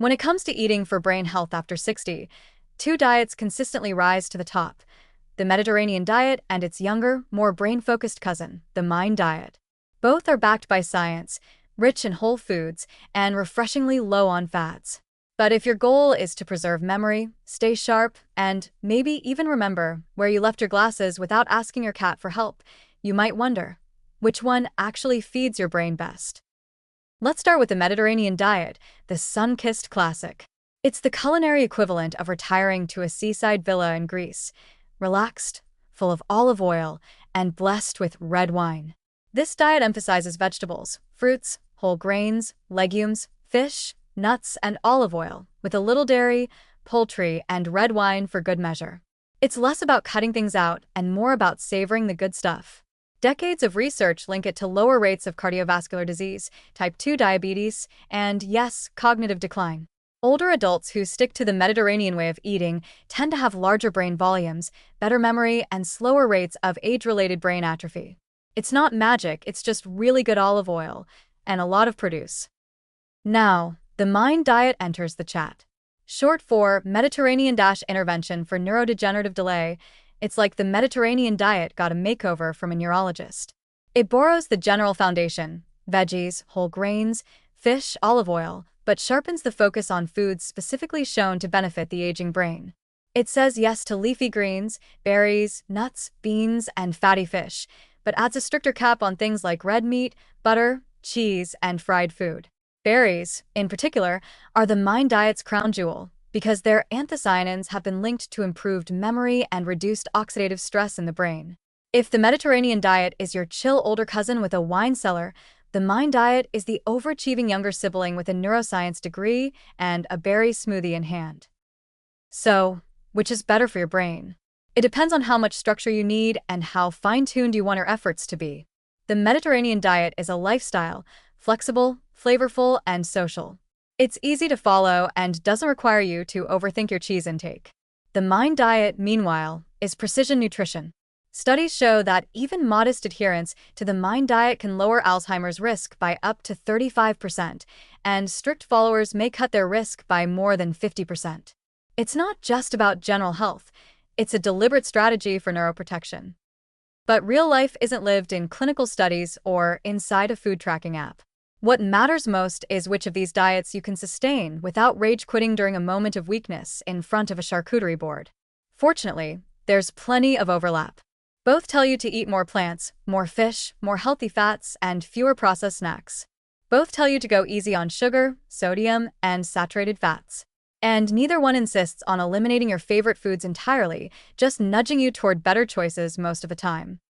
When it comes to eating for brain health after 60, two diets consistently rise to the top: the Mediterranean diet and its younger, more brain-focused cousin, the Mind diet. Both are backed by science, rich in whole foods, and refreshingly low on fats. But if your goal is to preserve memory, stay sharp, and maybe even remember where you left your glasses without asking your cat for help, you might wonder, which one actually feeds your brain best? Let's start with the Mediterranean diet, the sun-kissed classic. It's the culinary equivalent of retiring to a seaside villa in Greece, relaxed, full of olive oil, and blessed with red wine. This diet emphasizes vegetables, fruits, whole grains, legumes, fish, nuts, and olive oil, with a little dairy, poultry, and red wine for good measure. It's less about cutting things out and more about savoring the good stuff. Decades of research link it to lower rates of cardiovascular disease, type 2 diabetes, and, yes, cognitive decline. Older adults who stick to the Mediterranean way of eating tend to have larger brain volumes, better memory, and slower rates of age-related brain atrophy. It's not magic, it's just really good olive oil and a lot of produce. Now, the Mind diet enters the chat. Short for Mediterranean-Intervention for Neurodegenerative Delay, it's like the Mediterranean diet got a makeover from a neurologist. It borrows the general foundation: veggies, whole grains, fish, olive oil, but sharpens the focus on foods specifically shown to benefit the aging brain. It says yes to leafy greens, berries, nuts, beans, and fatty fish, but adds a stricter cap on things like red meat, butter, cheese, and fried food. Berries, in particular, are the Mind diet's crown jewel, because their anthocyanins have been linked to improved memory and reduced oxidative stress in the brain. If the Mediterranean diet is your chill older cousin with a wine cellar, the Mind diet is the overachieving younger sibling with a neuroscience degree and a berry smoothie in hand. So, which is better for your brain? It depends on how much structure you need and how fine-tuned you want your efforts to be. The Mediterranean diet is a lifestyle, flexible, flavorful, and social. It's easy to follow and doesn't require you to overthink your cheese intake. The Mind diet, meanwhile, is precision nutrition. Studies show that even modest adherence to the Mind diet can lower Alzheimer's risk by up to 35%, and strict followers may cut their risk by more than 50%. It's not just about general health, it's a deliberate strategy for neuroprotection. But real life isn't lived in clinical studies or inside a food tracking app. What matters most is which of these diets you can sustain without rage quitting during a moment of weakness in front of a charcuterie board. Fortunately, there's plenty of overlap. Both tell you to eat more plants, more fish, more healthy fats, and fewer processed snacks. Both tell you to go easy on sugar, sodium, and saturated fats. And neither one insists on eliminating your favorite foods entirely, just nudging you toward better choices most of the time.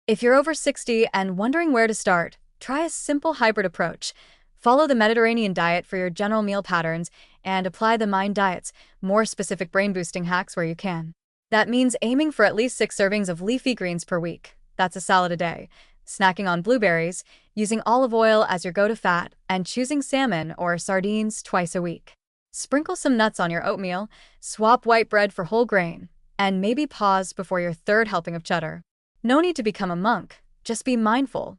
If you're over 60 and wondering where to start, try a simple hybrid approach. Follow the Mediterranean diet for your general meal patterns and apply the Mind diet's more specific brain-boosting hacks where you can. That means aiming for at least 6 servings of leafy greens per week. That's a salad a day. Snacking on blueberries, using olive oil as your go-to fat, and choosing salmon or sardines twice a week. Sprinkle some nuts on your oatmeal, swap white bread for whole grain, and maybe pause before your third helping of cheddar. No need to become a monk, just be mindful.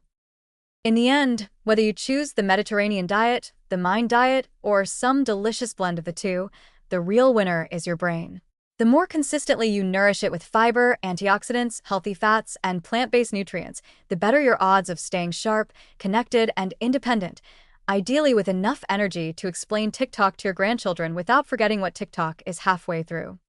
In the end, whether you choose the Mediterranean diet, the Mind diet, or some delicious blend of the two, the real winner is your brain. The more consistently you nourish it with fiber, antioxidants, healthy fats, and plant-based nutrients, the better your odds of staying sharp, connected, and independent, ideally with enough energy to explain TikTok to your grandchildren without forgetting what TikTok is halfway through.